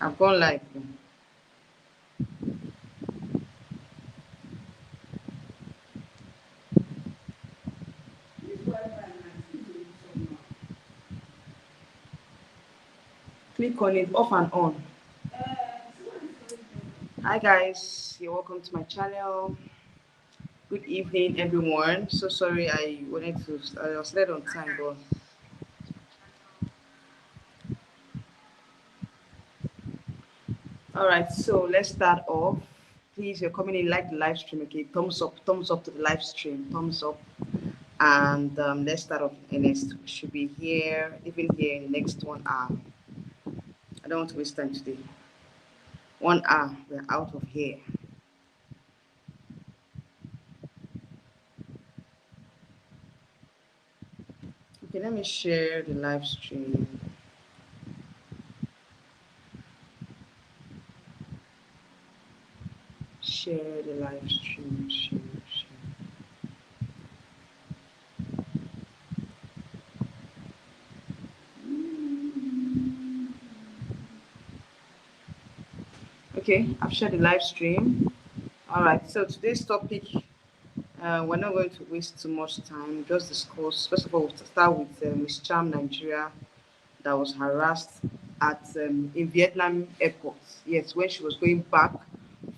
I've gone live. Click on it, off and on. Hi guys, you're welcome to my channel. Good evening, everyone. So sorry, I was late on time, but all right. So let's start off. Please, you're coming in, like the live stream, okay? Thumbs up to the live stream, thumbs up, and let's start off. Next should be here, even here in the next 1 hour. I don't want to waste time today. 1 hour, we're out of here. Okay, let me share the live stream. Share the live stream. Share. Okay, I've shared the live stream. All right, so today's topic, we're not going to waste too much time. Just discuss. First of all, we'll start with Miss Charm Nigeria that was harassed at in Vietnam airport. Yes, when she was going back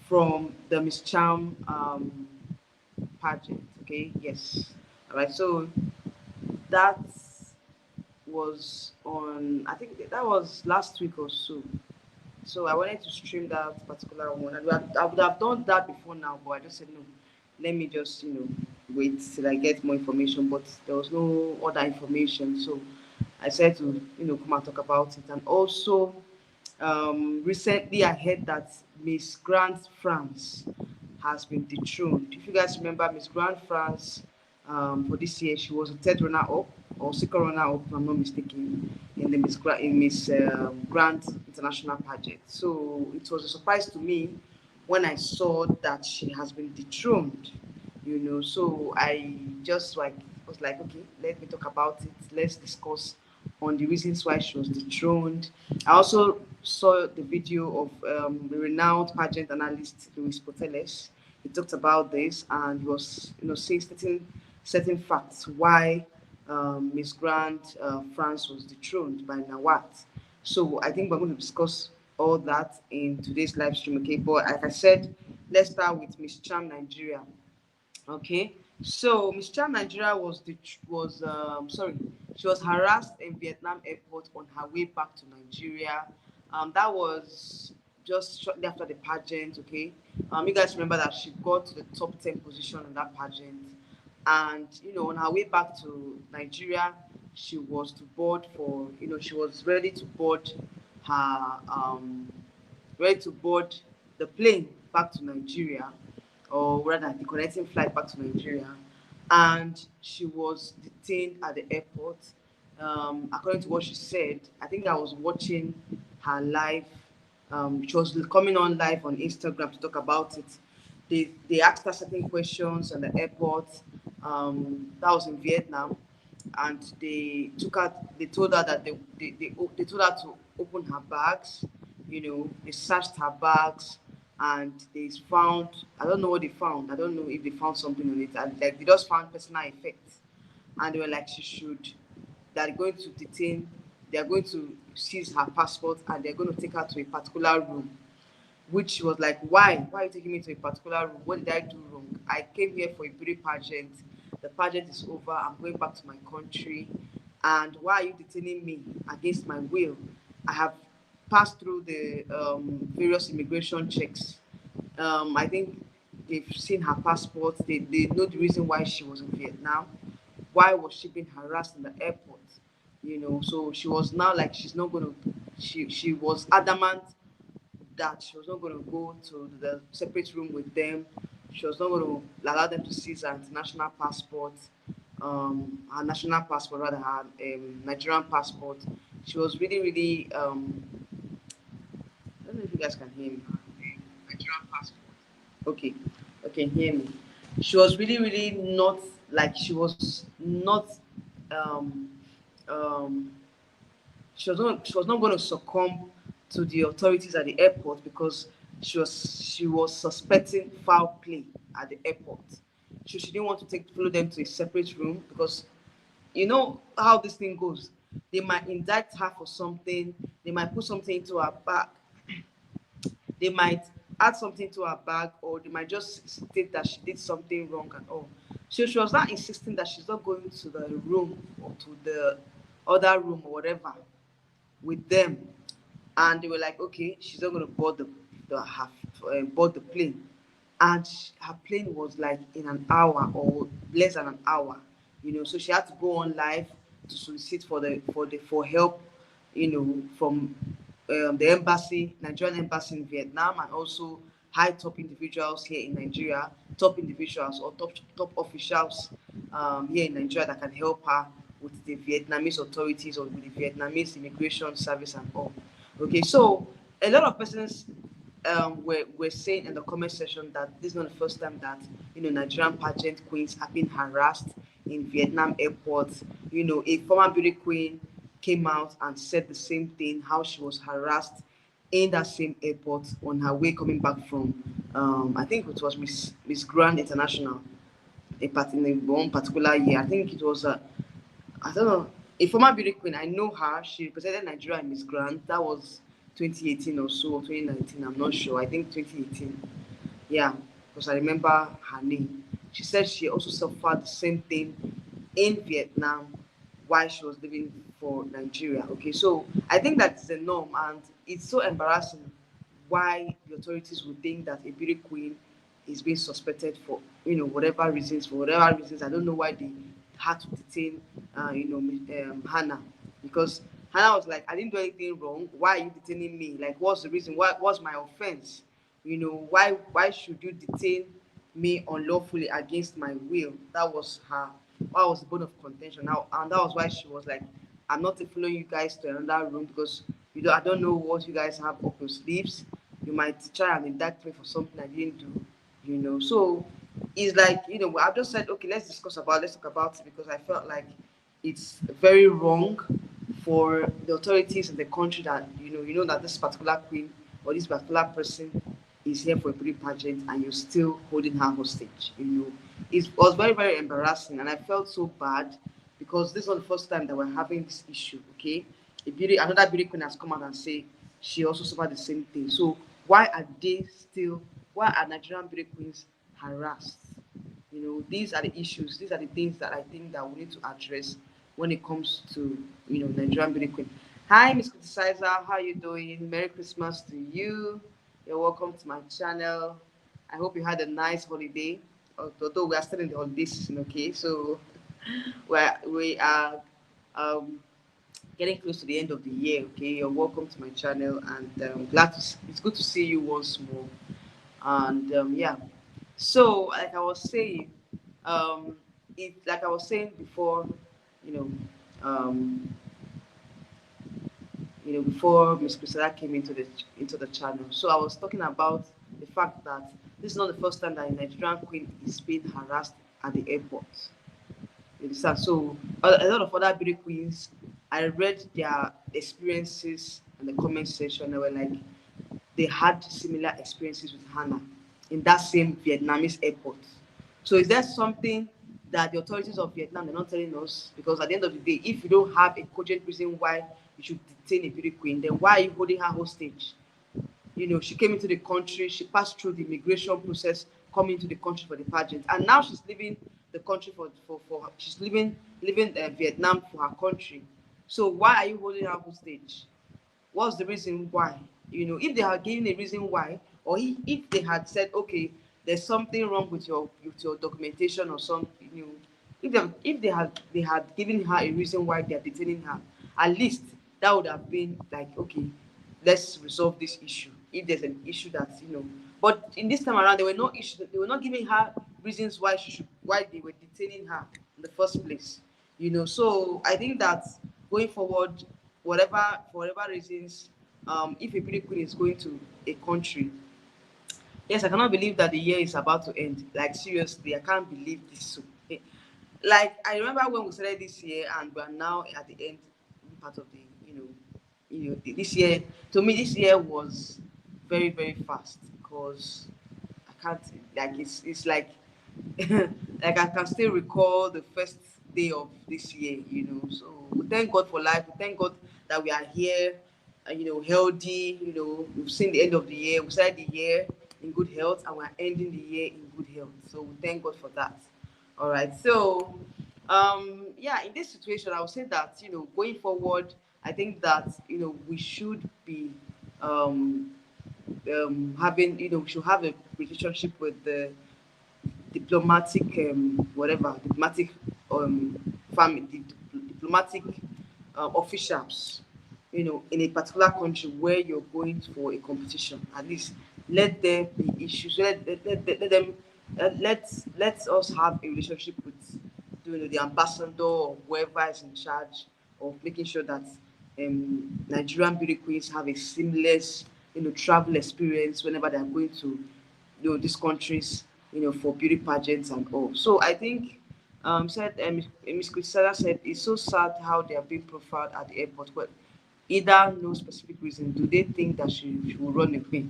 from the Miss Charm pageant. Okay, yes. All right, so that was on. I think that was last week or so. So I wanted to stream that particular one. I would have done that before now, but I just said no. Let me just wait till I get more information. But there was no other information, so I said to come and talk about it. And also, recently I heard that Miss Grand France has been dethroned. If you guys remember, Miss Grand France for this year, she was a third runner up or second runner up, if I'm not mistaken, in the Miss Grand International pageant. So it was a surprise to me when I saw that she has been dethroned. So I just was like, okay, let me talk about it. Let's discuss on the reasons why she was dethroned. I also saw the video of the renowned pageant analyst Luis Poteles. He talked about this and he was, saying certain facts why Miss Grand France was dethroned by Nawat. So I think we're going to discuss all that in today's live stream. Okay, but like I said, let's start with Miss Charm Nigeria. Okay, so Miss Chan Nigeria she was harassed in Vietnam airport on her way back to Nigeria. That was just shortly after the pageant. Okay, you guys remember that she got to the top 10 position in that pageant, and on her way back to Nigeria, she was to board for she was her ready to board the plane back to Nigeria, or rather the connecting flight back to Nigeria, and she was detained at the airport. According to what she said, I think I was watching her live. She was coming on live on Instagram to talk about it. They asked her certain questions at the airport. That was in Vietnam, and they told her that they told her to open her bags. They searched her bags and they found, I don't know what they found. I don't know if they found something on it. And like they just found personal effects. And they were like they're going to detain, they're going to seize her passport and they're going to take her to a particular room. Which she was like, why? Why are you taking me to a particular room? What did I do wrong? I came here for a beauty pageant. The pageant is over. I'm going back to my country. And why are you detaining me against my will? I have passed through the various immigration checks. I think they've seen her passport. They know the reason why she was in Vietnam. Why was she being harassed in the airport? So she was now like she's not going to. She was adamant that she was not going to go to the separate room with them. She was not going to allow them to seize her international passport, her national passport, rather her Nigerian passport. She was really, really. I don't know if you guys can hear me. Nigerian passport. Okay, okay, hear me. She was really, really not like she was not. Um, um, she was not going to succumb to the authorities at the airport because she was suspecting foul play at the airport. So she didn't want to follow them to a separate room because you know how this thing goes. They might indict her for something. They might put something into her bag. They might add something to her bag, or they might just state that she did something wrong and all. So she was not insisting that she's not going to the room or to the other room or whatever with them. And they were like, okay, she's not going to board board the plane. And her plane was like in an hour or less than an hour, so she had to go on live to solicit for help, from the embassy, Nigerian embassy in Vietnam, and also high top individuals here in Nigeria, top individuals or top officials here in Nigeria that can help her with the Vietnamese authorities or with the Vietnamese immigration service and all. Okay, so a lot of persons were saying in the comment section that this is not the first time that Nigerian pageant queens have been harassed in Vietnam airports. A former beauty queen came out and said the same thing, how she was harassed in that same airport on her way coming back from I think it was Miss Grand International, in one particular year. I think it was I don't know, a former beauty queen. I know her. She represented Nigeria in Miss Grand. That was 2018 or so, or 2019. I'm not sure. I think 2018. Yeah, because I remember her name. She said she also suffered the same thing in Vietnam while she was living for Nigeria. Okay, so I think that's the norm, and it's so embarrassing why the authorities would think that a beauty queen is being suspected for whatever reasons. For whatever reasons, I don't know why they had to detain Hannah, because Hannah was like, I didn't do anything wrong. Why are you detaining me? Like, what's the reason? What's my offense? Why should you detain me unlawfully against my will? That was the bone of contention now, and that was why she was like, I'm not following you guys to another room because I don't know what you guys have up your sleeves. You might try and indict me for something I didn't do. So it's like, I've just said, okay, let's talk about it, because I felt like it's very wrong for the authorities in the country that that this particular queen or this particular person is here for a beauty pageant and you're still holding her hostage. It was very, very embarrassing, and I felt so bad because this was the first time that we're having this issue. Okay, another beauty queen has come out and say she also suffered the same thing. So why are Nigerian beauty queens harassed? These are the issues. These are the things that I think that we need to address when it comes to Nigerian beauty queen. Hi, Miss Criticizer, how are you doing? Merry Christmas to you. You're welcome to my channel. I hope you had a nice holiday. Although we are still in the holiday season, okay? So we are um, getting close to the end of the year, okay? You're welcome to my channel, and it's good to see you once more. And yeah, so like I was saying before, you know, um, before Miss Priscilla came into the channel. So I was talking about the fact that this is not the first time that a Nigerian queen is being harassed at the airport. You understand? So a lot of other beauty queens, I read their experiences in the comment section. They were like, they had similar experiences with Hannah in that same Vietnamese airport. So is there something that the authorities of Vietnam are not telling us? Because at the end of the day, if you don't have a cogent reason why you should detain a beauty queen, then why are you holding her hostage? She came into the country, she passed through the immigration process, coming into the country for the pageant, and now she's leaving the country for she's leaving Vietnam for her country. So why are you holding her hostage? What's the reason why? If they had given a reason why, or if they had said, okay, there's something wrong with your documentation or something, if they had given her a reason why they're detaining her, at least that would have been like, okay, let's resolve this issue. If there's an issue that but in this time around, there were no issues. They were not giving her reasons why they were detaining her in the first place. So I think that going forward, for whatever reasons, if a beauty queen is going to a country, yes, I cannot believe that the year is about to end. Like, seriously, I can't believe this. Like, I remember when we started this year and we're now at the end part of the this year, to me, this year was very, very fast because I can't, like, it's like, like I can still recall the first day of this year, So we thank God for life. We thank God that we are here, healthy. We've seen the end of the year. We started the year in good health, and we're ending the year in good health. So we thank God for that. All right. So, yeah, in this situation, I would say that going forward, I think that we should be um, having we should have a relationship with the diplomatic diplomatic family, diplomatic officials, in a particular country where you're going for a competition. At least let there be issues. Let them let us have a relationship with the ambassador or whoever is in charge of making sure that Nigerian beauty queens have a seamless travel experience whenever they are going to these countries, for beauty pageants and all. So I think said Miss Christina said it's so sad how they are being profiled at the airport. But either no specific reason, do they think that she will run away?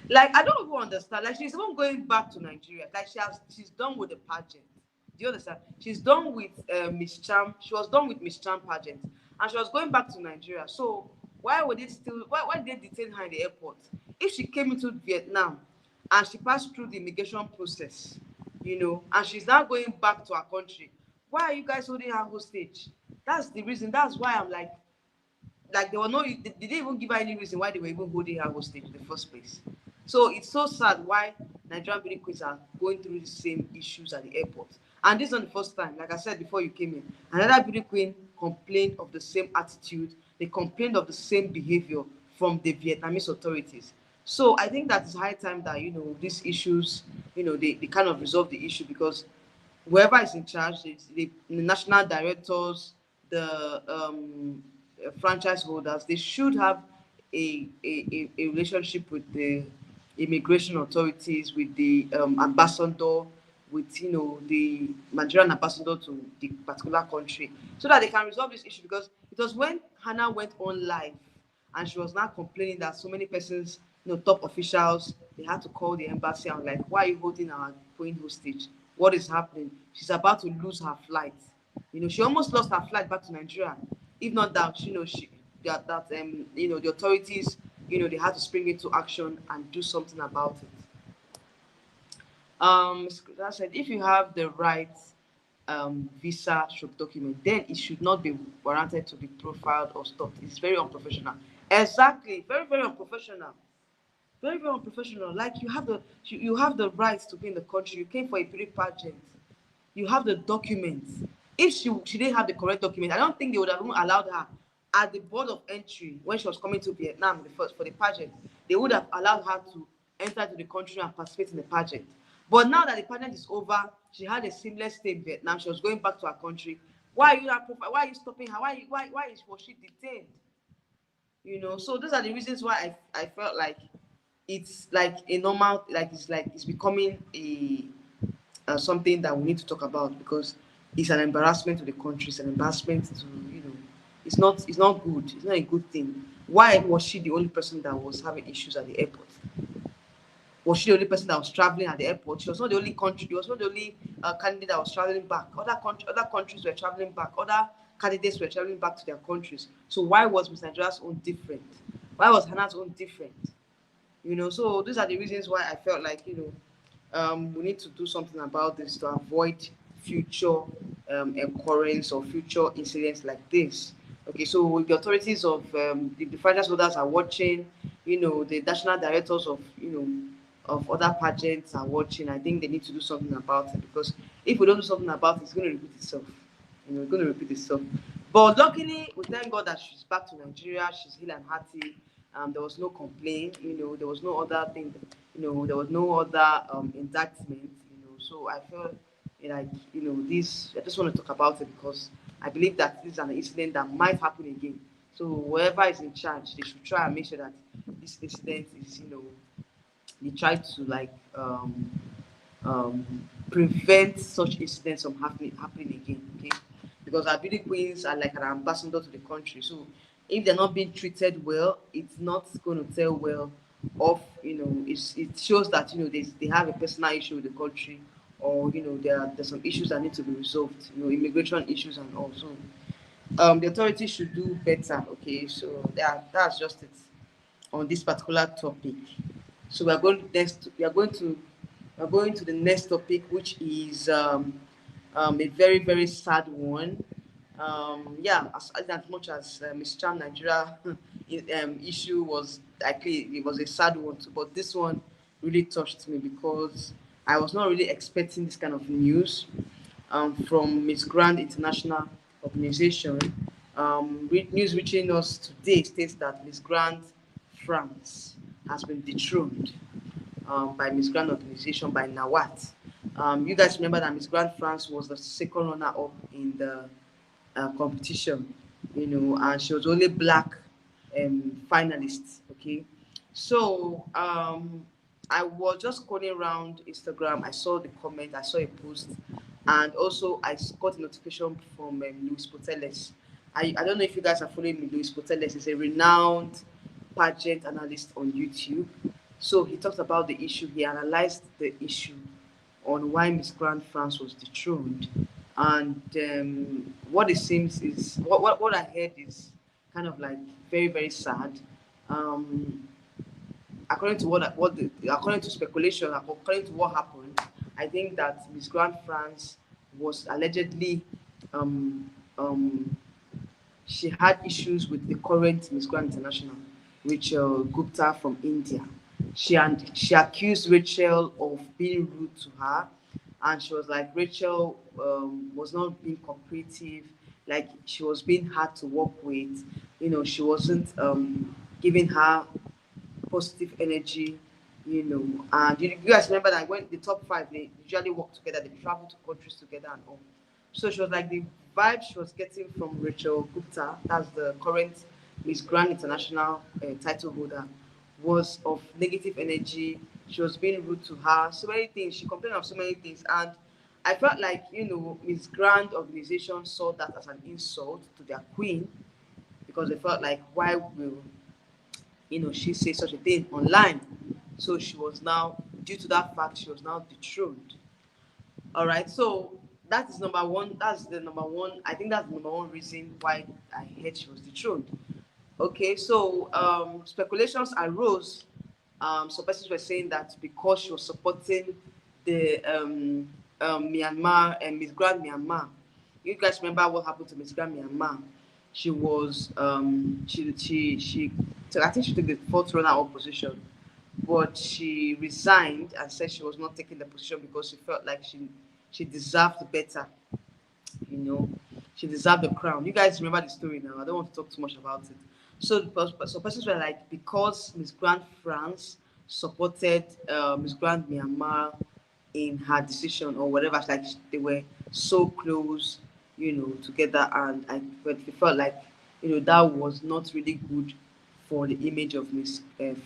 Like, I don't even understand. Like, she's even going back to Nigeria. Like, she's done with the pageant. Do you understand? She's done with Miss Charm. She was done with Miss Charm pageant, and she was going back to Nigeria. So why did they detain her in the airport? If she came into Vietnam and she passed through the immigration process, and she's now going back to her country, why are you guys holding her hostage? That's the reason. That's why I'm like there were no, they didn't even give her any reason why they were even holding her hostage in the first place. So it's so sad why Nigerian beauty queens are going through the same issues at the airport. And this is not the first time. Like I said before you came in, another beauty queen complained of the same attitude. They complained of the same behavior from the Vietnamese authorities. So I think that it's high time that these issues, they kind of resolve the issue, because whoever is in charge, the national directors, the franchise holders, they should have a relationship with the immigration authorities, with the ambassador, with the Nigerian ambassador to the particular country, so that they can resolve this issue. Because it was when Hannah went on live and she was now complaining that so many persons, top officials, they had to call the embassy and like, why are you holding our queen hostage? What is happening? She's about to lose her flight. She almost lost her flight back to Nigeria. If not that, the authorities, they had to spring into action and do something about it. That said, if you have the right visa stroke document, then it should not be warranted to be profiled or stopped. It's very unprofessional. Exactly, very, very unprofessional. Very, very unprofessional. Like, you have the rights to be in the country. You came for a beauty pageant. You have the documents. If she didn't have the correct document, I don't think they would have even allowed her at the board of entry when she was coming to Vietnam for the pageant. They would have allowed her to enter to the country and participate in the pageant. But now that the pageant is over, she had a seamless stay in Vietnam. She was going back to her country. Why are you not profile? Why are you stopping her? Was she detained? So those are the reasons why I felt like it's like a normal, it's becoming a something that we need to talk about, because it's an embarrassment to the country. It's an embarrassment to it's not good. It's not a good thing. Why was she the only person that was having issues at the airport? Was she the only person that was traveling at the airport? She was not the only country. She was not the only candidate that was traveling back. Other countries were traveling back. Other candidates were traveling back to their countries. So why was Miss Nigeria's own different? Why was Hannah's own different? So these are the reasons why I felt like we need to do something about this to avoid future occurrence or future incidents like this. Okay, so if the authorities of the franchise holders are watching, the national directors of of other pageants are watching, I think they need to do something about it, because if we don't do something about it, it's going to repeat itself. It's going to repeat itself. But luckily, we thank God that she's back to Nigeria. She's healed and hearty. There was no complaint. There was no other thing. There was no other indictment. So I felt like this. I just want to talk about it because I believe that this is an incident that might happen again. So whoever is in charge, they should try and make sure that this incident is they try to prevent such incidents from happening again. Okay, because our beauty queens are like an ambassador to the country. So if they're not being treated well, it's not going to tell well of, it shows that, they have a personal issue with the country, or, there's some issues that need to be resolved, immigration issues and all. So the authorities should do better. Okay, so that's just it on this particular topic. So we are going to the next topic, which is a very, very sad one. Yeah, as much as Miss Charm Nigeria issue was, actually, it was a sad one too, but this one really touched me because I was not really expecting this kind of news from Miss Grand International Organization. News reaching us today states that Miss Grand France has been dethroned by Miss Grand Organization, by Nawat. You guys remember that Miss Grand France was the second runner-up in the competition, and she was only black finalist. Okay, so I was just scrolling around Instagram. I saw the comment, I saw a post, and also I got a notification from Luis Poteles. I don't know if you guys are following me. Luis Poteles is a renowned pageant analyst on YouTube. So he talked about the issue. He analyzed the issue on why Miss Grand France was dethroned, and what it seems is what I heard is kind of like very, very sad. Um, According to according to speculation, according to what happened, I think that Miss Grand France was allegedly um, um, she had issues with the current Miss Grand International, Rachel Gupta from India. She accused Rachel of being rude to her, and she was like, Rachel was not being cooperative, like she was being hard to work with. She wasn't giving her positive energy. And you guys remember that when the top five, they usually work together, they travel to countries together and all. So she was like, the vibe she was getting from Rachel Gupta, that's the current Miss Grand International title holder, was of negative energy. She was being rude to her, so many things. She complained of so many things, and I felt like, Miss Grand organization saw that as an insult to their queen, because they felt like, why will she say such a thing online? So she was now, due to that fact, she was now dethroned. All right, so that is number one. That's the number one. I think that's the number one reason why I heard she was dethroned. Okay, so speculations arose. Some persons were saying that because she was supporting the Myanmar and Miss Grand Myanmar. You guys remember what happened to Miss Grand Myanmar? She was she I think she took the fourth runner-up position, but she resigned and said she was not taking the position because she felt like she deserved better. You know, she deserved the crown. You guys remember the story now. I don't want to talk too much about it. So persons were like, because Miss Grand France supported Miss Grand Myanmar in her decision or whatever, it's like they were so close, together, and but it felt like, that was not really good for the image of Miss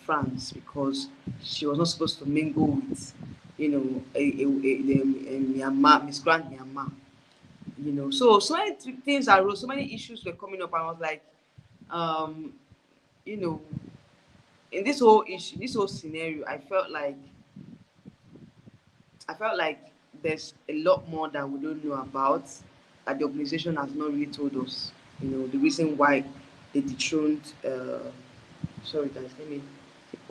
France, because she was not supposed to mingle with, a Myanmar, Miss Grand Myanmar. So many things arose, so many issues were coming up, and I was like, um, you know, in this whole issue, this whole scenario, I felt like there's a lot more that we don't know about, that the organization has not really told us. The reason why they dethroned. Sorry, guys, let me take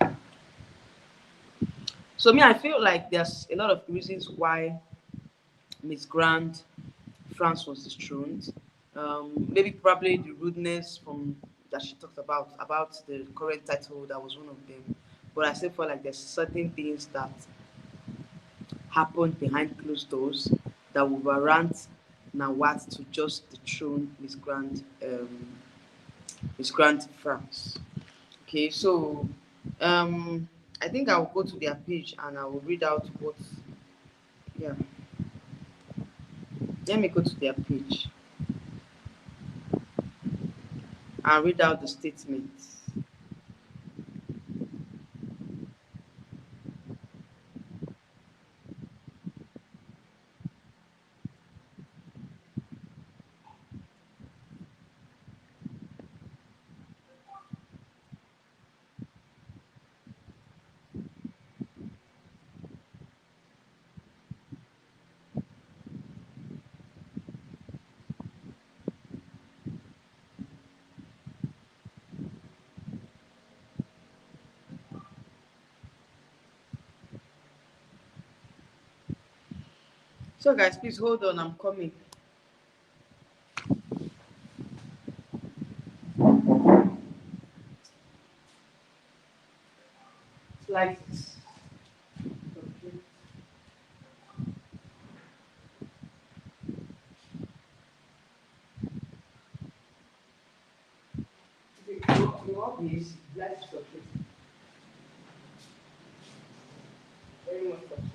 one. So me, I feel like there's a lot of reasons why Miss Grand France was dethroned. Maybe probably the rudeness from that she talked about the current title, that was one of them. But I still feel like there's certain things that happened behind closed doors that will warrant Nawat to just dethrone Miss Grand France. Okay, so I think I will go to their page and I will read out what. Yeah, let me go to their page and read out the statements. So guys, please hold on, I'm coming. Like this. Okay. You want this? Like chocolate. Very much chocolate.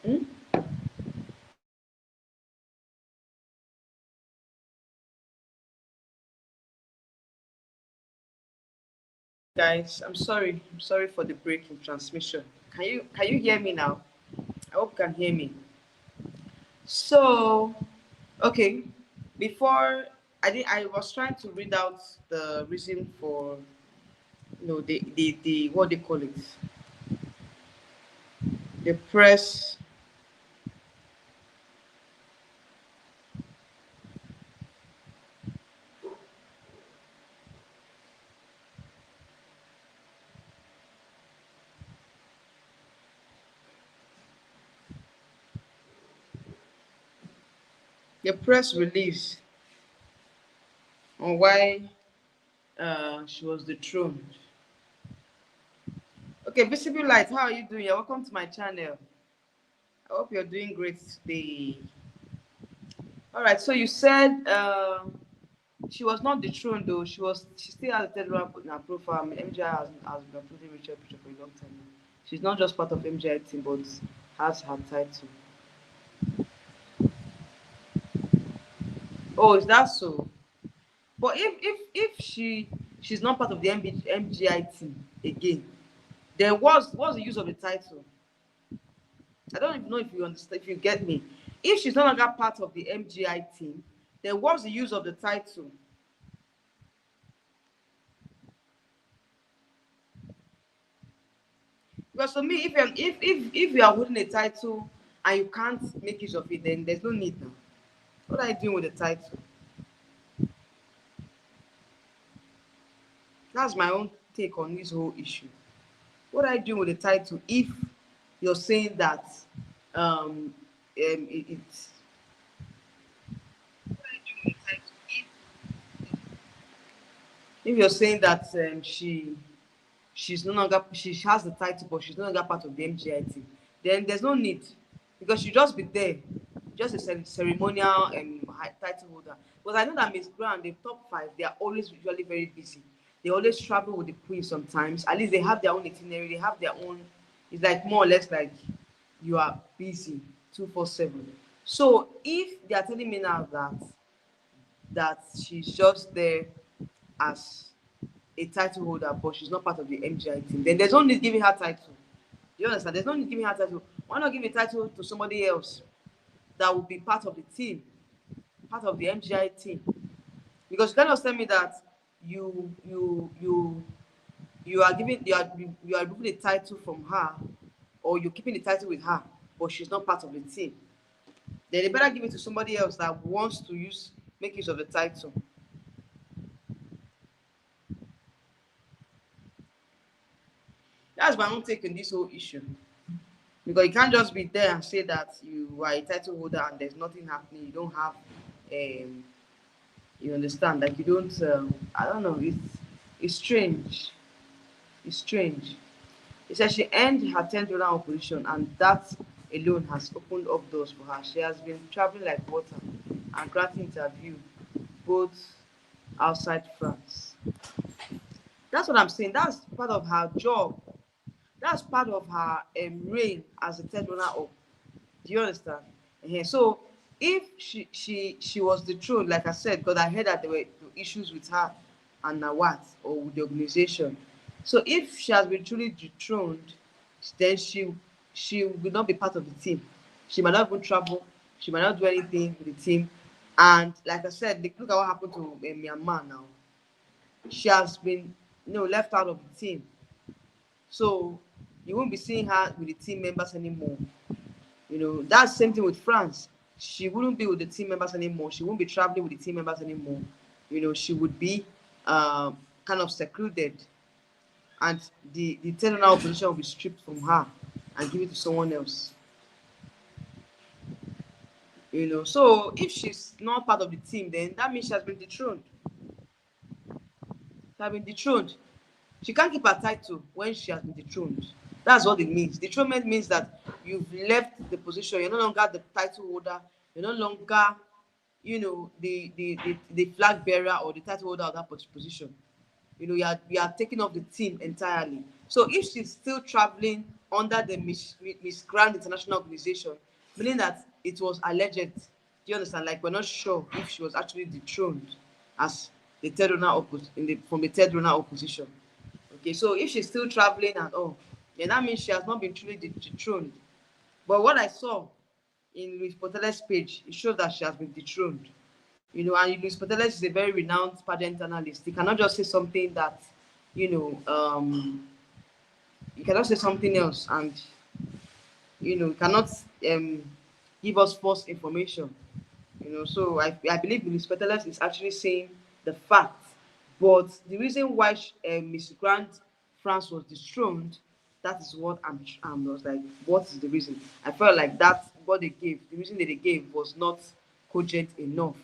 Hmm? Guys, I'm sorry. I'm sorry for the break in transmission. Can you hear me now? I hope you can hear me. So, okay. Before I was trying to read out the reason for the what they call it, the press. The press release on why she was dethroned. Okay, Visible Light, how are you doing? You're welcome to my channel. I hope you're doing great today. All right, so you said she was not dethroned though. She still has a third one in her profile. I mean, MGI has been uploading Rachel picture for a long time now. She's not just part of MGI team, but has her title. Oh, is that so? But if she's not part of the MGI team again, then what's the use of the title? I don't even know if you understand, if you get me. If she's no longer part of the MGI team, then what's the use of the title? Because for me, if you are holding a title and you can't make use of it, then there's no need now. What are you doing with the title? That's my own take on this whole issue. What are you doing with the title if you're saying that it's if you're saying that she's no longer she has the title but she's no longer part of the MGI team, then there's no need because she just be there, just a ceremonial title holder. Because I know that Miss Brown, the top five, they are always usually very busy. They always travel with the queen sometimes. At least they have their own itinerary, they have their own. It's like more or less like you are busy 247. So if they are telling me now that she's just there as a title holder, but she's not part of the MGI team, then there's no need giving her title. Do you understand? There's no need giving her title. Why not give a title to somebody else that will be part of the team, part of the MGI team? Because you cannot tell me that you you you you are giving you are removing the title from her, or you're keeping the title with her, but she's not part of the team. Then they better give it to somebody else that wants to make use of the title. That's my own take on this whole issue. Because you can't just be there and say that you are a title holder and there's nothing happening. You don't have, you understand? Like you don't. I don't know. It's strange. It's strange. It says she earned her 10th round of position, and that alone has opened up doors for her. She has been traveling like water and granting interview both outside France. That's what I'm saying. That's part of her job. That's part of her reign as a third runner up. Do you understand? So if she was dethroned, like I said, because I heard that there were issues with her and Nawat or with the organization. So if she has been truly dethroned, then she will not be part of the team. She might not even travel. She might not do anything with the team. And like I said, look at what happened to Myanmar now. She has been left out of the team. So you won't be seeing her with the team members anymore. That's the same thing with France. She wouldn't be with the team members anymore. She won't be traveling with the team members anymore. She would be kind of secluded. and the third runner position will be stripped from her and give it to someone else. So if she's not part of the team, then that means she has been dethroned. She has been dethroned. She can't keep her title when she has been dethroned. That's what it means. Dethronement means that you've left the position. You're no longer the title holder. You're no longer, the flag bearer or the title holder of that position. You are taking off the team entirely. So if she's still traveling under the Miss Grand International Organization, meaning that it was alleged. Do you understand? Like, we're not sure if she was actually dethroned as the third runner from the third runner opposition. Okay, so if she's still traveling and all, then that means she has not been truly dethroned. But what I saw in Luis Potele's page, it shows that she has been dethroned. And Luis Poteles is a very renowned pageant analyst. He cannot just say something that, he cannot say something else, and he cannot give us false information. So I believe Luis Poteles is actually saying the fact. But the reason why Miss Grand France was dethroned, that is what I was like, what is the reason? I felt like that what they gave, the reason that they gave was not cogent enough.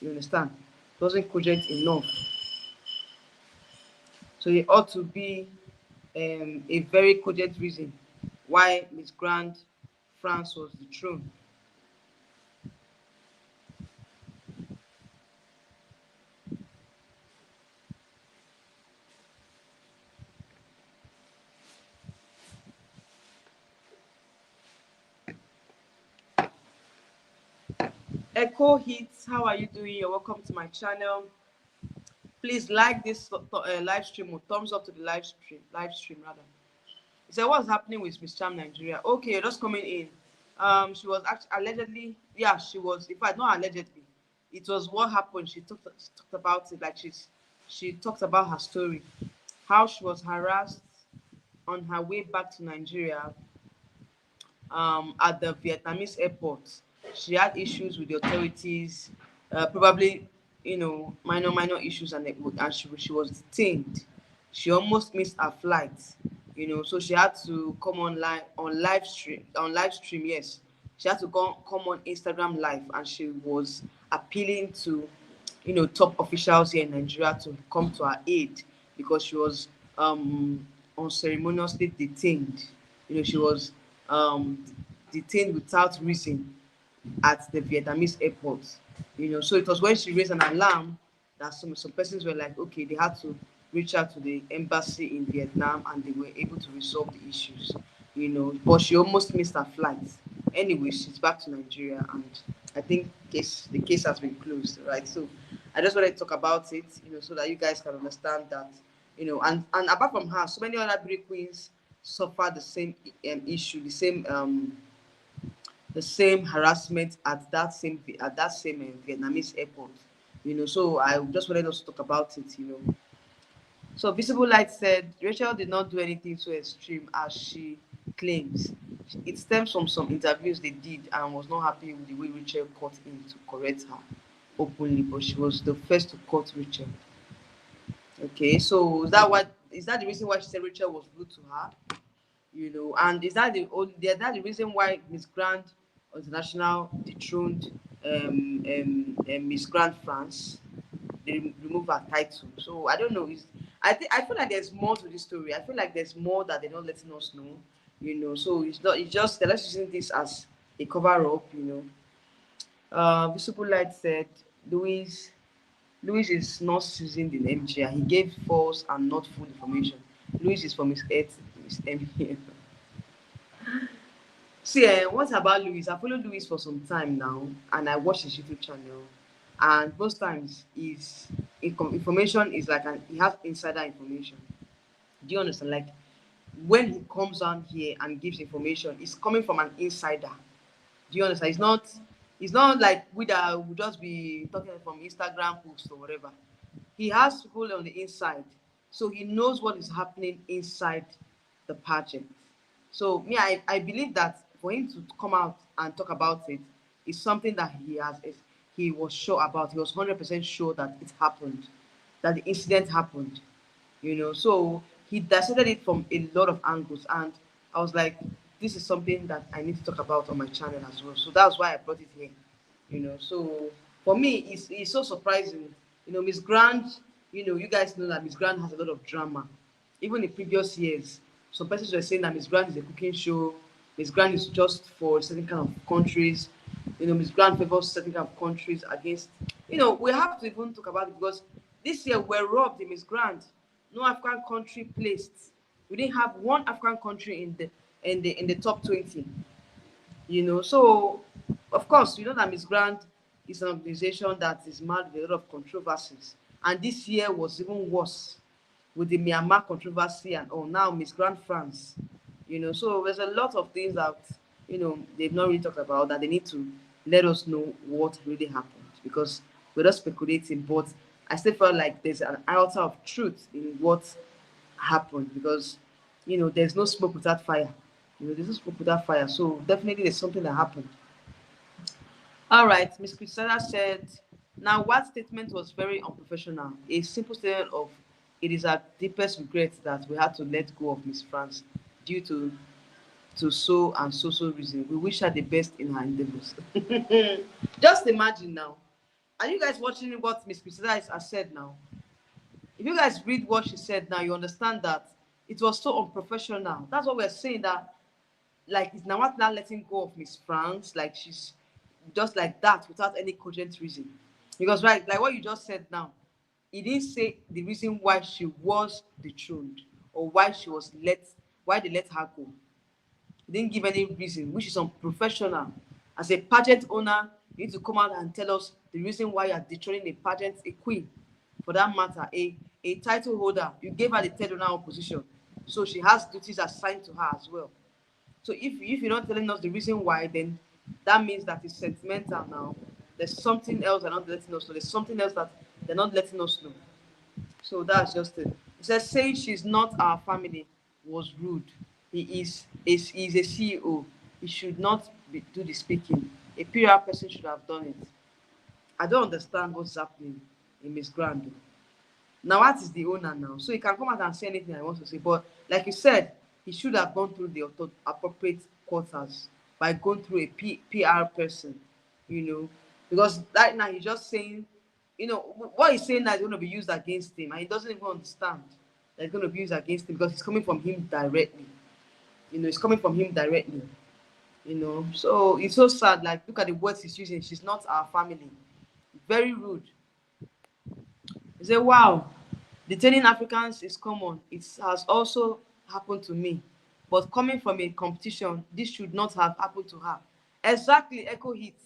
You understand? It wasn't cogent enough. So it ought to be a very cogent reason why Miss Grand France was dethroned. Echo Hits, how are you doing? You're welcome to my channel. Please like this live stream, or thumbs up to the live stream rather. He said, what's happening with Miss Charm Nigeria? Okay, you're just coming in. She was actually allegedly, yeah, she was, in fact, not allegedly, it was what happened. She talked about it, like she talked about her story, how she was harassed on her way back to Nigeria at the Vietnamese airport. She had issues with the authorities, probably, minor issues, and she was detained. She almost missed her flight, so she had to come on live stream. Yes, she had to come on Instagram live, and she was appealing to, top officials here in Nigeria to come to her aid, because she was unceremoniously detained. She was detained without reason at the Vietnamese airport. So it was when she raised an alarm that some persons were like, okay, they had to reach out to the embassy in Vietnam, and they were able to resolve the issues. But she almost missed her flight. Anyway, she's back to Nigeria, and I think the case has been closed, right? So I just wanted to talk about it, so that you guys can understand that, and apart from her, so many other beauty queens suffer the same issue, the same harassment at that same Vietnamese airport. So I just wanted us to talk about it. So Visible Light said Rachel did not do anything so extreme as she claims. It stems from some interviews they did, and was not happy with the way Rachel cut in to correct her openly, but she was the first to cut Rachel. Okay, so is that the reason why she said Rachel was rude to her? And is that the reason why Miss Grand International dethroned Miss Grand France? They remove her title. So I don't know. I feel like there's more to this story. I feel like there's more that they're not letting us know. So it's just they're just using this as a cover up. Visible Light said Louis is not seasoned in MGR. He gave false and not full information. Louis is from his MGR. See, what about Louis? I followed Louis for some time now, and I watch his YouTube channel. And most times, his information is like he has insider information. Do you understand? Like, when he comes on here and gives information, it's coming from an insider. Do you understand? It's not like we that will just be talking from Instagram posts or whatever. He has people on the inside, so he knows what is happening inside the pageant. So me, I believe that for him to come out and talk about it is something that he was sure about. He was 100% sure that it happened, that the incident happened. So he dissected it from a lot of angles, and I was like, this is something that I need to talk about on my channel as well. So that's why I brought it here. So for me, it's so surprising. Miss Grand, you guys know that Miss Grand has a lot of drama. Even in previous years, some persons were saying that Miss Grand is a cooking show. Miss Grand is just for certain kind of countries. Miss Grand favors certain kind of countries against. We have to even talk about it because this year we're robbed in Miss Grand. No African country placed. We didn't have one African country in the top 20. So of course, that Miss Grand is an organization that is marred with a lot of controversies, and this year was even worse with the Myanmar controversy and all. Now Miss Grand France, so there's a lot of things that they've not really talked about that they need to let us know what really happened, because we're just speculating, but I still felt like there's an iota of truth in what happened, because there's no smoke without fire. There's no smoke without fire. So definitely there's something that happened. All right, Miss Christina said, now what statement was very unprofessional? A simple statement of, it is our deepest regret that we had to let go of Miss France due to so and so reason. We wish her the best in her endeavors. Just imagine now. Are you guys watching what Miss Christina has said now? If you guys read what she said now, you understand that it was so unprofessional. That's what we're saying, that like is Nawat now letting go of Miss France, like she's just like that without any cogent reason. Because right, like what you just said now, he didn't say the reason why she was dethroned or why why they let her go. He didn't give any reason, which is unprofessional. As a pageant owner, you need to come out and tell us the reason why you are dethroning a pageant, a queen, for that matter, a title holder. You gave her the third honor position, so she has duties assigned to her as well. So if you're not telling us the reason why, then that means that it's sentimental now. There's something else they're not letting us know. There's something else that they're not letting us know. So that's just it. It says saying she's not our family was rude. He's a CEO. He should not do the speaking. A PR person should have done it. I don't understand what's happening in Miss Grand. Now what is the owner now? So he can come out and say anything I want to say. But like you said, he should have gone through the appropriate quarters by going through a PR person, because right now he's just saying, what he's saying now is going to be used against him, and he doesn't even understand that it's going to be used against him because it's coming from him directly. It's coming from him directly. So it's so sad. Like, look at the words he's using. She's not our family. Very rude. He said, wow, detaining Africans is common. It has also happened to me. But coming from a competition, this should not have happened to her. Exactly, echo hits.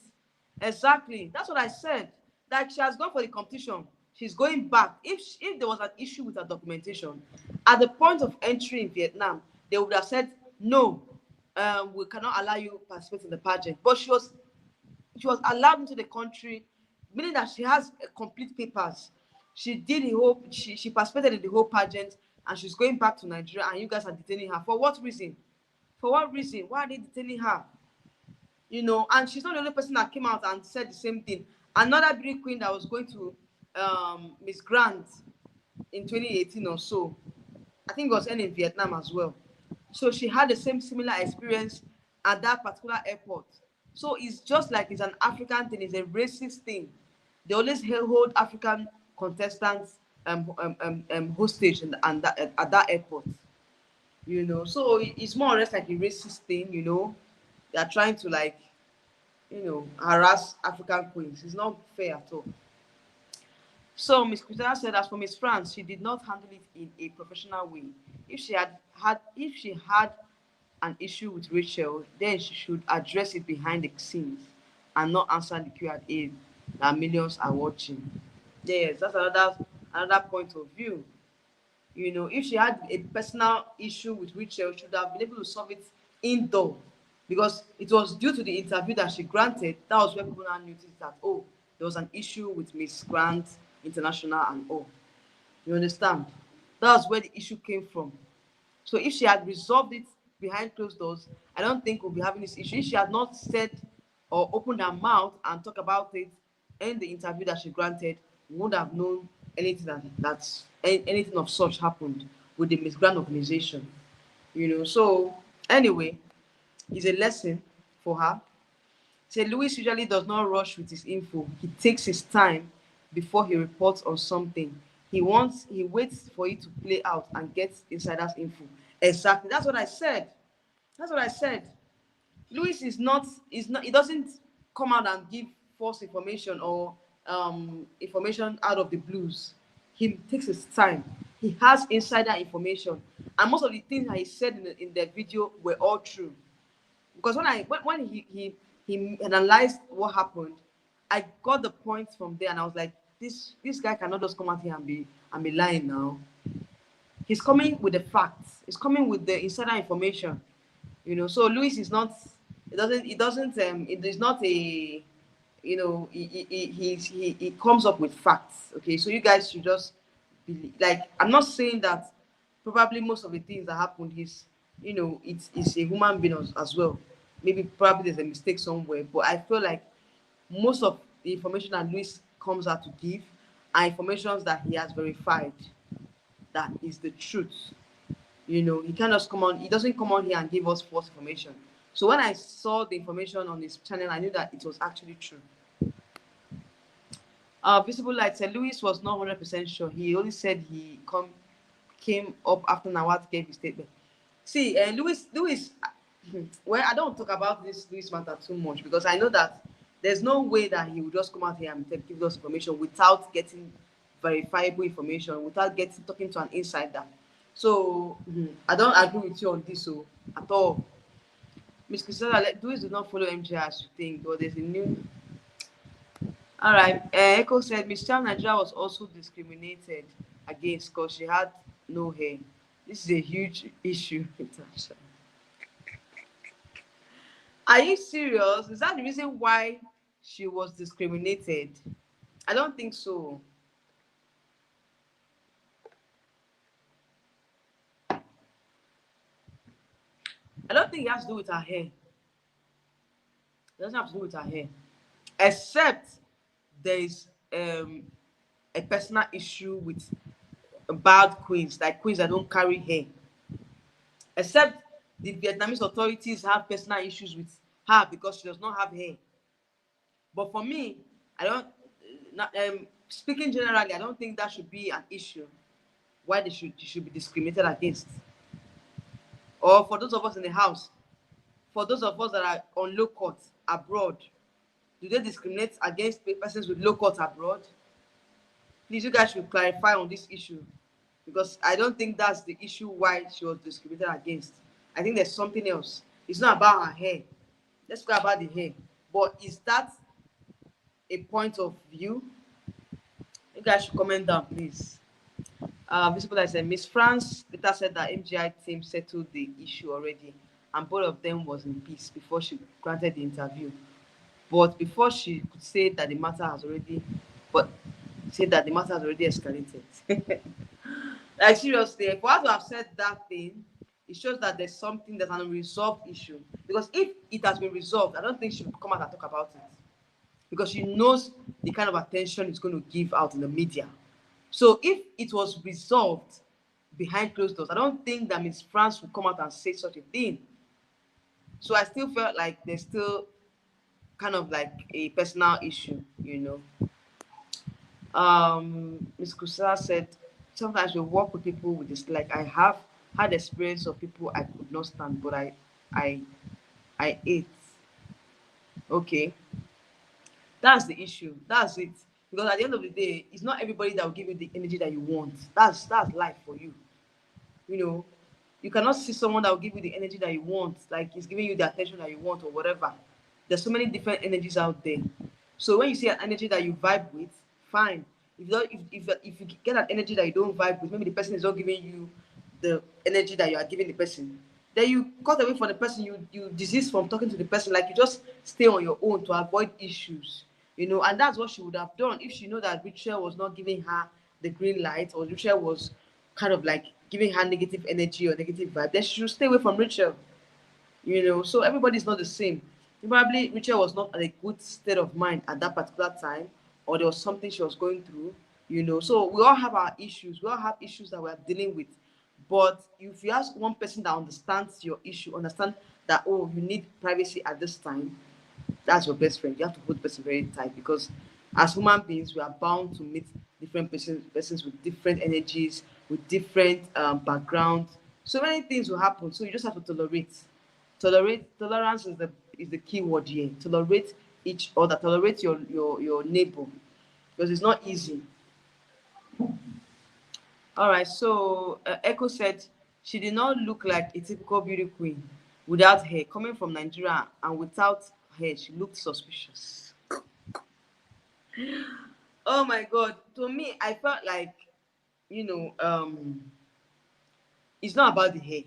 Exactly. That's what I said. Like, she has gone for the competition. She's going back. If there was an issue with her documentation, at the point of entry in Vietnam, they would have said, no, we cannot allow you to participate in the pageant. But she was allowed into the country, meaning that she has complete papers. She did the whole, she participated in the whole pageant, and she's going back to Nigeria, and you guys are detaining her. For what reason? For what reason? Why are they detaining her? And she's not the only person that came out and said the same thing. Another beauty queen that was going to Miss Grant in 2018 or so, I think it was in Vietnam as well. So she had the same similar experience at that particular airport. So it's just like it's an African thing, it's a racist thing. They always hold African contestants hostage at that airport. So it's more or less like a racist thing. They are trying to harass African queens. It's not fair at all. So Miss Christina said, as for Miss France, she did not handle it in a professional way. If she had an issue with Rachel, then she should address it behind the scenes and not answer the Q&A that millions are watching. Yes, that's another point of view. If she had a personal issue with Rachel, she should have been able to solve it indoor, because it was due to the interview that she granted. That was when people now noticed that, oh, there was an issue with Miss Grant International and all. You understand? That was where the issue came from. So if she had resolved it behind closed doors, I don't think we'll be having this issue. If she had not said or opened her mouth and talked about it in the interview that she granted, we would have known anything anything of such happened. with the Miss Grand organization. So anyway, it's a lesson for her. Say Louis usually does not rush with his info. He takes his time before he reports on something. He waits for it to play out and gets insiders info. Exactly. That's what I said. That's what I said. Louis is not he doesn't come out and give false information or information out of the blues. He takes his time. He has insider information. And most of the things that he said in the video were all true. Because when he analyzed what happened, I got the point from there, and I was like, this guy cannot just come out here and be lying now. He's coming with the facts. He's coming with the insider information. So Louis is not. It is not a. He comes up with facts. Okay, so you guys should just believe. Like, I'm not saying that probably most of the things that happened is, it's a human being as well. Maybe probably there's a mistake somewhere, but I feel like most of the information that Luis comes out to give are informations that he has verified, that is the truth. He can't just come on. He doesn't come on here and give us false information. So when I saw the information on his channel, I knew that it was actually true. Visible Light said Louis was not 100% sure. He only said he came up after Nawat gave his statement. See, Louis, well, I don't talk about this Louis matter too much because I know that there's no way that he would just come out here and give us information without getting verifiable information, without talking to an insider. So I don't agree with you on this at all. Miss Christina, Louis do not follow MJ as you think, but there's a new. All right. Echo said Miss Charm Nigeria was also discriminated against because she had no hair. This is a huge issue. Are you serious? Is that the reason why she was discriminated? I don't think so. I don't think it has to do with her hair. It doesn't have to do with her hair. Except there is a personal issue with bad queens, like queens that don't carry hair. Except the Vietnamese authorities have personal issues with her because she does not have hair. But for me, I don't. Speaking generally, I don't think that should be an issue. Why she should be discriminated against. Or for those of us in the house, for those of us that are on low court abroad, do they discriminate against persons with low court abroad? Please, you guys should clarify on this issue because I don't think that's the issue why she was discriminated against. I think there's something else. It's not about her hair. Let's go about the hair. But is that a point of view? You guys should comment down, please. Visible, I said Miss France later said that MGI team settled the issue already, and both of them was in peace before she granted the interview. But before she could say that the matter has already, escalated. Like seriously, for her to have said that thing, it shows that there's an unresolved issue. Because if it has been resolved, I don't think she would come out and talk about it. Because she knows the kind of attention it's going to give out in the media. So if it was resolved behind closed doors, I don't think that Miss France would come out and say such a thing. So I still felt like there's still kind of like a personal issue, Ms. Kusala said, sometimes we work with people with this. Like I have had experience of people I could not stand, but I ate. Okay, that's the issue. That's it. Because at the end of the day, it's not everybody that will give you the energy that you want. That's life for you. You cannot see someone that will give you the energy that you want, like it's giving you the attention that you want or whatever. There's so many different energies out there. So when you see an energy that you vibe with, fine. If you get an energy that you don't vibe with, maybe the person is not giving you the energy that you are giving the person, then you cut away from the person, you desist from talking to the person, like you just stay on your own to avoid issues. And that's what she would have done if she knew that Rachel was not giving her the green light, or Rachel was kind of like giving her negative energy or negative vibe. Then she should stay away from Rachel. So everybody's not the same. Probably Rachel was not at a good state of mind at that particular time, or there was something she was going through. So we all have our issues. We all have issues that we are dealing with. But if you ask one person that understands your issue, understand that, oh, you need privacy at this time, that's your best friend. You have to hold the person very tight, because as human beings, we are bound to meet different persons with different energies, with different backgrounds. So many things will happen. So you just have to tolerate. Tolerance is the key word here. Tolerate each other. Tolerate your neighbor, because it's not easy. All right. So Echo said she did not look like a typical beauty queen without hair. Coming from Nigeria and without hair, she looked suspicious. Oh my God. To me, I felt like, you know, it's not about the hair.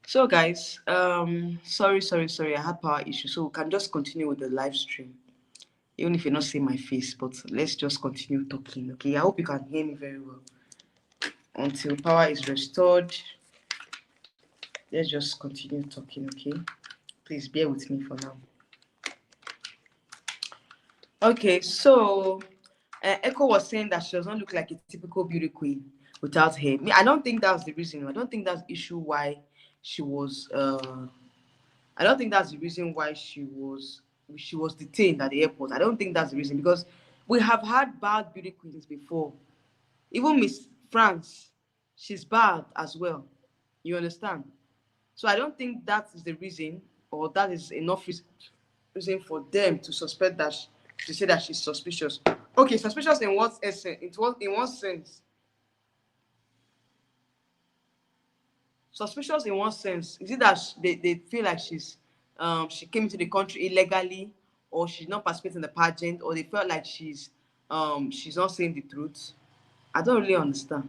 So guys, sorry, I had power issue. So we can just continue with the live stream. Even if you're not seeing my face, but let's just continue talking. Okay. I hope you can hear me very well. Until power is restored, let's just continue talking. Okay. Please bear with me for now. Okay, so Echo was saying that she doesn't look like a typical beauty queen without hair. Me, I don't think that's the reason. I don't think that's the issue why she was. I don't think that's the reason why she was detained at the airport. I don't think that's the reason, because we have had bad beauty queens before. Even Miss France, she's bad as well. You understand? So I don't think that is the reason, or that is enough reason for them to suspect that to say that she's suspicious. Okay, suspicious in what essence? In what sense? Suspicious in what sense? Is it that they feel like she came into the country illegally, or she's not participating in the pageant, or they felt like she's not saying the truth? I don't really understand.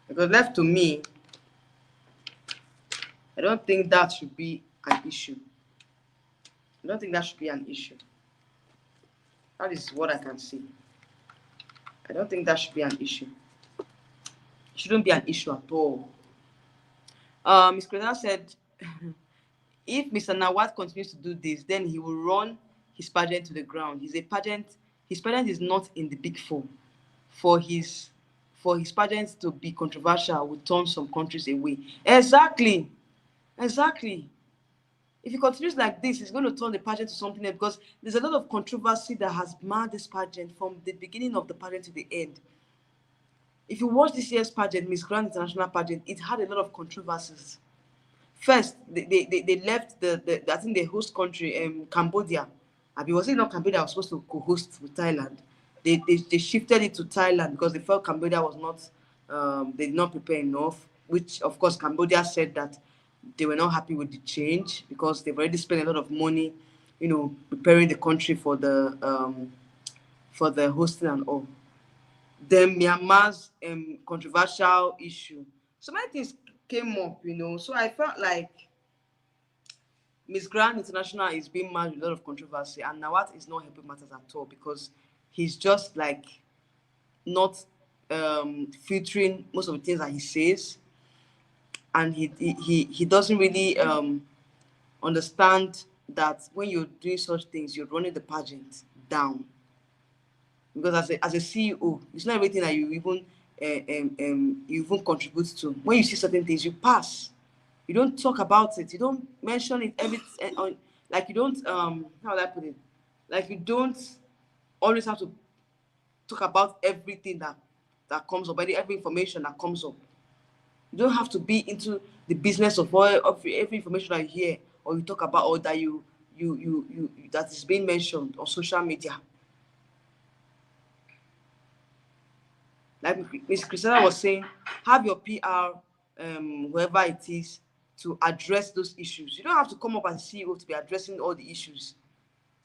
Because left to me, I don't think that should be an issue. I don't think that should be an issue. That is what I can see. I don't think that should be an issue. It shouldn't be an issue at all. Ms. Creda said, if Mr. Nawad continues to do this, then he will run his pageant to the ground. His pageant is not in the big four. For his pageant to be controversial will turn some countries away. Exactly. Exactly. If he continues like this, he's going to turn the pageant to something else, because there's a lot of controversy that has marred this pageant from the beginning of the pageant to the end. If you watch this year's pageant, Miss Grand International pageant, it had a lot of controversies. First, they left the I think the host country, Cambodia. Was it not Cambodia was supposed to co-host with Thailand? They shifted it to Thailand because they felt Cambodia was not, they did not prepare enough, which of course Cambodia said that they were not happy with the change, because they've already spent a lot of money, preparing the country for the hosting and all. Then Myanmar's controversial issue. So many things came up. So I felt like Miss Grand International is being marred with a lot of controversy, and Nawat is not helping matters at all because he's just like not filtering most of the things that he says, and he doesn't really understand that when you're doing such things, you're running the pageant down. Because as a CEO, it's not everything that you even contribute to. When you see certain things, you pass. You don't talk about it. You don't mention it like you don't how would I put it? Like you don't always have to talk about everything that comes up, every information that comes up. You don't have to be into the business of every information that you hear or you talk about or that you that is being mentioned on social media. Like Ms. Christina was saying, have your PR, whoever it is, to address those issues. You don't have to come up as a CEO to be addressing all the issues.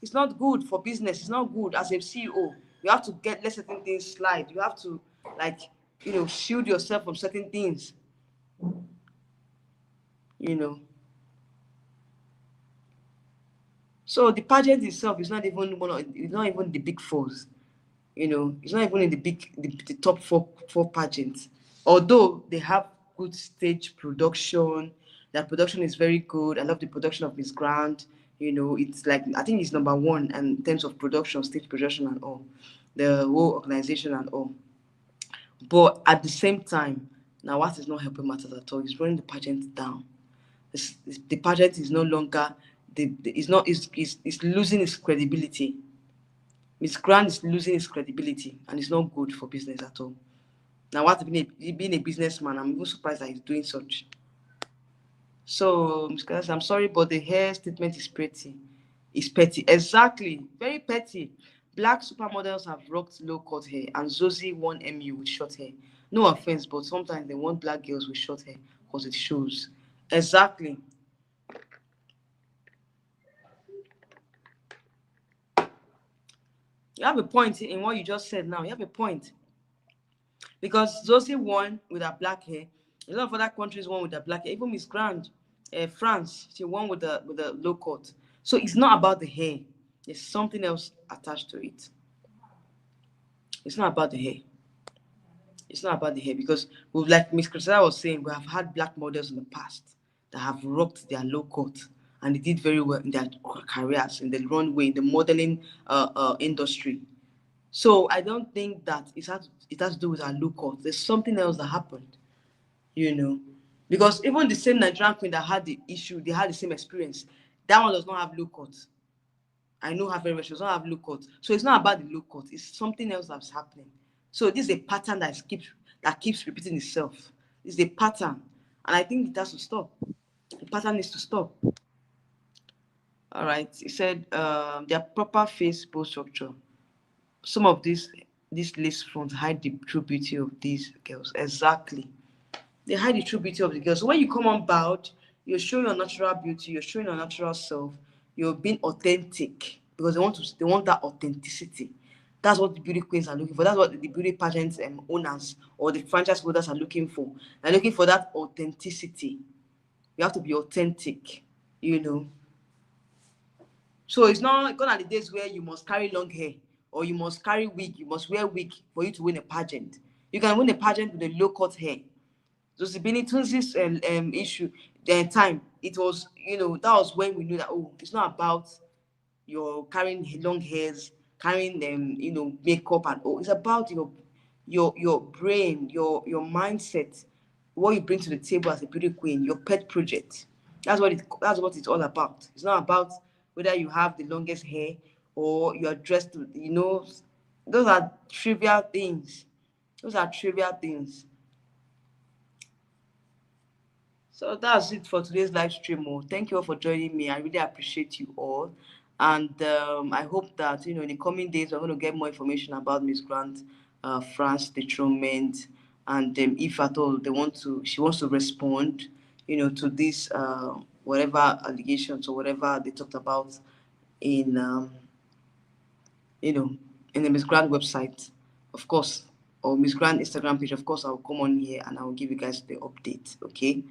It's not good for business. It's not good as a CEO. You have to let certain things slide. You have to, like, shield yourself from certain things. So the pageant itself is not even it's not even the big fours. It's not even in the top four pageants. Although they have good stage production, their production is very good. I love the production of Miss Grand. It's like I think it's number one in terms of production, stage production and all, the whole organization and all. But at the same time, now what is not helping matters at all. It's running the pageant down. The pageant is no longer it's losing its credibility. Miss Grand is losing its credibility, and it's not good for business at all. Now, what being a businessman, I'm even surprised that he's doing such. So, Ms. Grand, I'm sorry, but the hair statement is petty. It's petty, exactly, very petty. Black supermodels have rocked low-cut hair, and Zosie won MU with short hair. No offense, but sometimes they want black girls with short hair because it shows. Exactly. You have a point in what you just said now. You have a point. Because Zosie won with her black hair. A lot of other countries won with their black hair. Even Miss Grand, France, she won with the low cut. So it's not about the hair. There's something else attached to it. It's not about the hair. It's not about the hair because like Miss Christina was saying, we have had black models in the past that have rocked their low cut and they did very well in their careers, in the runway, in the modeling industry. So I don't think that it has to do with our look cut. There's something else that happened, because even the same Nigerian queen that had the issue, they had the same experience. That one does not have look cut. I know her very well. She does not have look cut. So it's not about the look cut. It's something else that's happening. So this is a pattern that keeps repeating itself. It's a pattern, and I think it has to stop. The pattern needs to stop. All right. He said their proper face bone structure. Some of these lace fronts hide the true beauty of these girls. Exactly. They hide the true beauty of the girls. So when you come on board, you're showing your natural beauty, you're showing your natural self, you're being authentic because they want that authenticity. That's what the beauty queens are looking for. That's what the beauty pageant owners or the franchise holders are looking for. They're looking for that authenticity. You have to be authentic. So it's not gonna be the days where you must carry long hair or you must carry wig, you must wear wig for you to win a pageant. You can win a pageant with a low-cut hair. So the Benito's issue, the time, it was, that was when we knew that, it's not about your carrying long hairs, carrying them, makeup and all. It's about your brain, your mindset, what you bring to the table as a beauty queen, your pet project. That's what it's all about. It's not about whether you have the longest hair or you're dressed, those are trivial things. Those are trivial things. So that's it for today's live stream. Thank you all for joining me. I really appreciate you all. And I hope that, in the coming days, we're going to get more information about Miss Grand France Dethroned. And if at all she wants to respond, to this, whatever allegations or whatever they talked about in, in the Miss Grand website, of course, or Miss Grand Instagram page, of course, I'll come on here and I'll give you guys the update. Okay.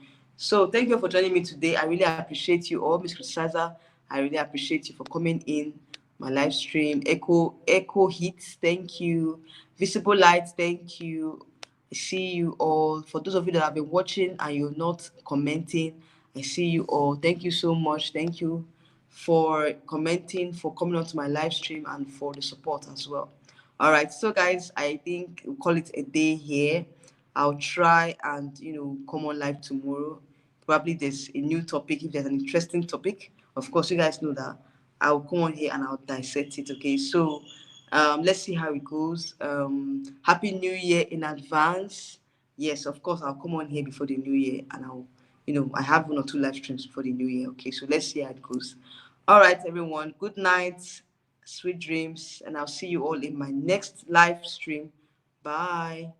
So thank you for joining me today. I really appreciate you all, Miss Criticizer. I really appreciate you for coming in my live stream. Echo Hits, thank you. Visible Lights, thank you. I see you all. For those of you that have been watching and you're not commenting, I see you all. Thank you so much. Thank you for commenting, for coming on to my live stream, and for the support as well. All right, so guys, I think we'll call it a day here. I'll try and come on live tomorrow. Probably there's a new topic. If there's an interesting topic, of course, you guys know that I'll come on here and I'll dissect it. Okay, so let's see how it goes. Happy New Year in advance. Yes, of course, I'll come on here before the New Year, and I have one or two live streams before the New Year. Okay, so let's see how it goes. All right, everyone. Good night, sweet dreams, and I'll see you all in my next live stream. Bye.